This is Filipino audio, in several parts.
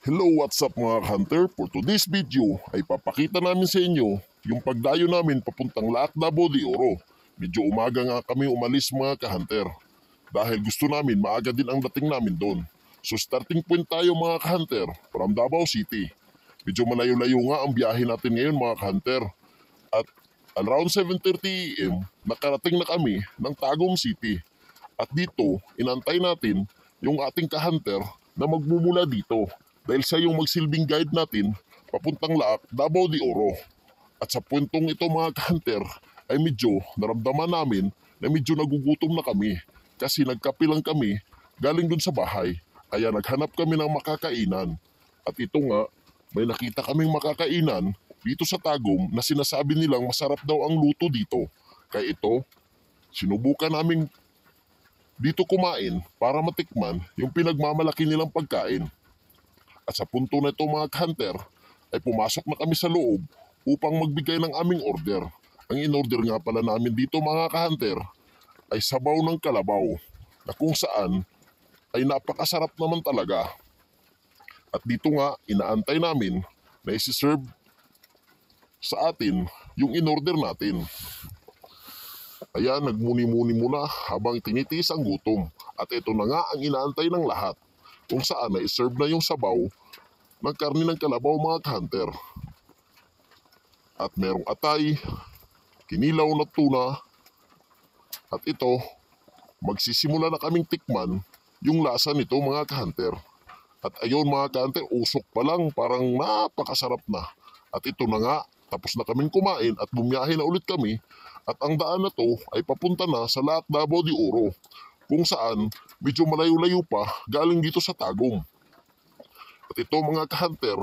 Hello, what's up mga ka-hunter? For today's video ay papakita namin sa inyo yung pagdayo namin papuntang Laak Davao de Oro. Medyo umaga nga kami umalis mga ka-hunter dahil gusto namin maaga din ang dating namin doon. So starting point tayo mga ka-hunter from Davao City. Medyo malayo-layo nga ang biyahe natin ngayon mga ka-hunter. At around 7:30 AM nakarating na kami ng Tagum City. At dito, inantay natin yung ating ka-hunter na magmumula dito dahil siya yung magsilbing guide natin papuntang Laak, Davao de Oro. At sa puntong ito mga ka-hunter ay medyo naramdaman namin na medyo nagugutom na kami kasi nagkape lang kami galing dun sa bahay. Kaya naghanap kami ng makakainan. At ito nga, may nakita kaming makakainan dito sa Tagum na sinasabi nilang masarap daw ang luto dito. Kaya ito, sinubukan naming dito kumain para matikman yung pinagmamalaki nilang pagkain. At sa punto na ito mga ka-hunter ay pumasok na kami sa loob upang magbigay ng aming order. Ang in-order nga pala namin dito mga ka-hunter ay sabaw ng kalabaw na kung saan ay napakasarap naman talaga. At dito nga inaantay namin na isi-serve sa atin yung in-order natin. Ayan, nagmuni-muni muna habang tinitiis ang gutom. At ito na nga ang inaantay ng lahat. Kung saan na iserve na yung sabaw ng karni ng kalabaw mga ka-hunter. At merong atay, kinilaw na tuna. At ito, magsisimula na kaming tikman yung lasa nito mga ka-hunter. At ayun mga ka-hunter, usok pa lang, parang napakasarap na. At ito na nga, tapos na kaming kumain at bumiyahe na ulit kami. At ang daan na to ay papunta na sa Laak Davao de Oro, kung saan medyo malayo-layo pa galing dito sa Tagum. At ito mga ka-hunter,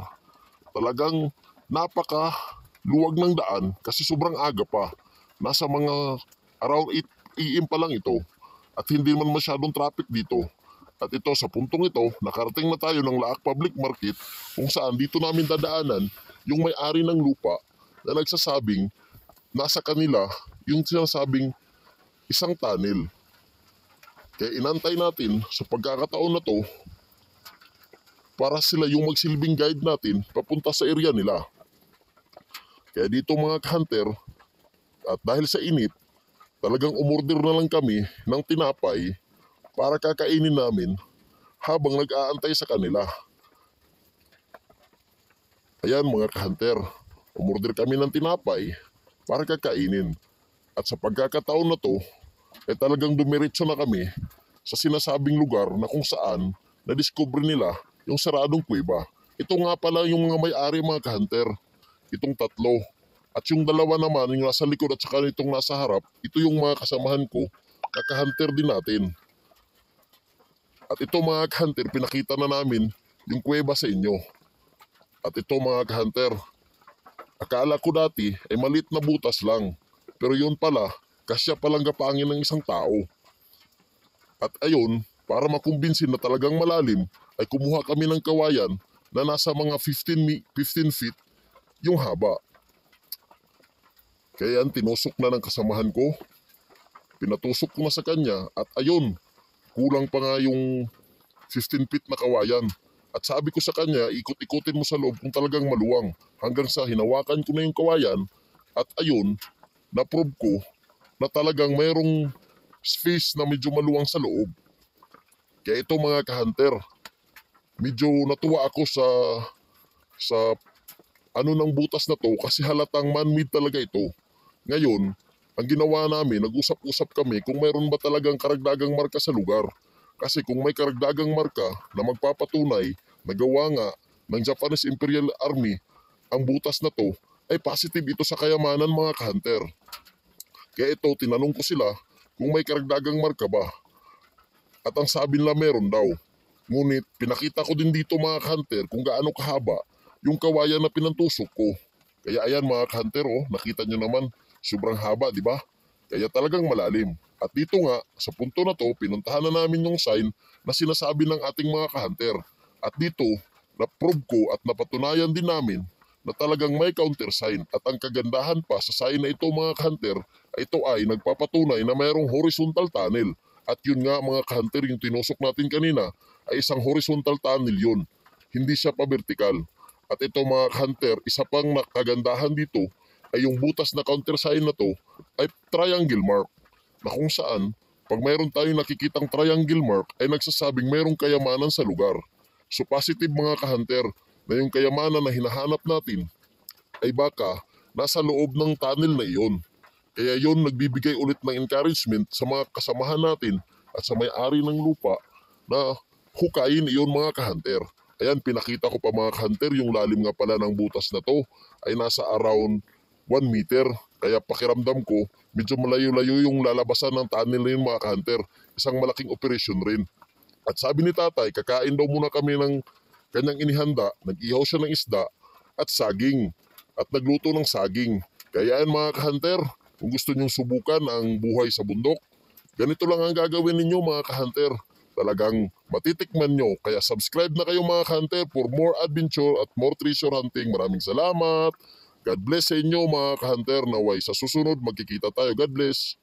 talagang napaka-luwag ng daan kasi sobrang aga pa. Nasa mga around 8 AM pa lang ito at hindi man masyadong traffic dito. At ito sa puntong ito, nakarating na tayo ng Laak Public Market kung saan dito namin dadaanan yung may-ari ng lupa na nagsasabing nasa kanila yung sinasabing isang tunnel. Kaya inantay natin sa pagkakataon na to para sila yung magsilbing guide natin papunta sa area nila. Kaya dito mga ka-hunter, at dahil sa init, talagang umorder na lang kami ng tinapay para kakainin namin habang nag-aantay sa kanila. Ayan mga ka-hunter, umorder kami ng tinapay para kakainin. At sa pagkakataon na to, talagang dumiretso na kami sa sinasabing lugar na kung saan na-discover nila yung saradong kuweba. Ito nga pala yung mga may-ari mga ka-hunter, itong tatlo. At yung dalawa naman, yung nasa likod at saka itong nasa harap, ito yung mga kasamahan ko na ka-hunter din natin. At ito mga ka-hunter, pinakita na namin yung kuweba sa inyo. At ito mga ka-hunter, akala ko dati ay maliit na butas lang. Pero yun pala, kasya palang gapangin ng isang tao. At ayun, para makumbinsin na talagang malalim, ay kumuha kami ng kawayan na nasa mga 15 feet yung haba. Kaya yan, tinusok na ng kasamahan ko. Pinatusok ko na sa kanya at ayun, kulang pa nga yung 15 feet na kawayan. At sabi ko sa kanya, ikot-ikutin mo sa loob kung talagang maluwang. Hanggang sa hinawakan ko na yung kawayan at ayun, na-prove ko na talagang mayroong space na medyo maluwang sa loob. Kaya ito mga ka-hunter, medyo natuwa ako sa ano ng butas na to kasi halatang man-made talaga ito. Ngayon, ang ginawa namin, nag-usap-usap kami kung mayroon ba talagang karagdagang marka sa lugar. Kasi kung may karagdagang marka na magpapatunay na gawa nga ng Japanese Imperial Army ang butas na to, ay positive ito sa kayamanan mga ka-hunter. Kaya ito, tinanong ko sila kung may karagdagang marka ba. At ang sabi nila meron daw. Ngunit pinakita ko din dito mga ka-hunter kung gaano kahaba yung kawayan na pinantusok ko. Kaya ayan mga ka-hunter, oh, nakita nyo naman, sobrang haba, di ba? Kaya talagang malalim. At dito nga, sa punto na to, pinuntahan na namin yung sign na sinasabi ng ating mga ka-hunter. At dito, na-prove ko at napatunayan din namin na talagang may countersign. At ang kagandahan pa sa sign na ito mga ka-hunter, ito ay nagpapatunay na mayroong horizontal tunnel. At yun nga mga ka-hunter, yung tinusok natin kanina ay isang horizontal tunnel yun. hindi siya pa-vertical. At ito mga hunter, isa pang nakagandahan dito ay yung butas na countersign na to ay triangle mark na kung saan pag mayroon tayong nakikitang triangle mark ay nagsasabing mayroong kayamanan sa lugar. So positive mga ka-hunter na yung kayamanan na hinahanap natin ay baka nasa loob ng tunnel na iyon. Kaya yun nagbibigay ulit ng encouragement sa mga kasamahan natin at sa may-ari ng lupa na hukayin iyon mga ka-hunter. Ayan, pinakita ko pa mga ka-hunter, yung lalim nga pala ng butas na to ay nasa around 1 meter. Kaya pakiramdam ko, medyo malayo-layo yung lalabasan ng tunnel na yun mga ka-hunter. Isang malaking operasyon rin. At sabi ni tatay, kakain daw muna kami ng kanyang inihanda, nag-ihaw siya ng isda at saging. At nagluto ng saging. Kaya yan mga ka-hunter, kung gusto nyong subukan ang buhay sa bundok, ganito lang ang gagawin ninyo mga ka-hunter. Talagang matitikman nyo. Kaya subscribe na kayo mga ka-hunter for more adventure at more treasure hunting. Maraming salamat. God bless sa inyo mga ka-hunter. Naway sa susunod magkikita tayo. God bless.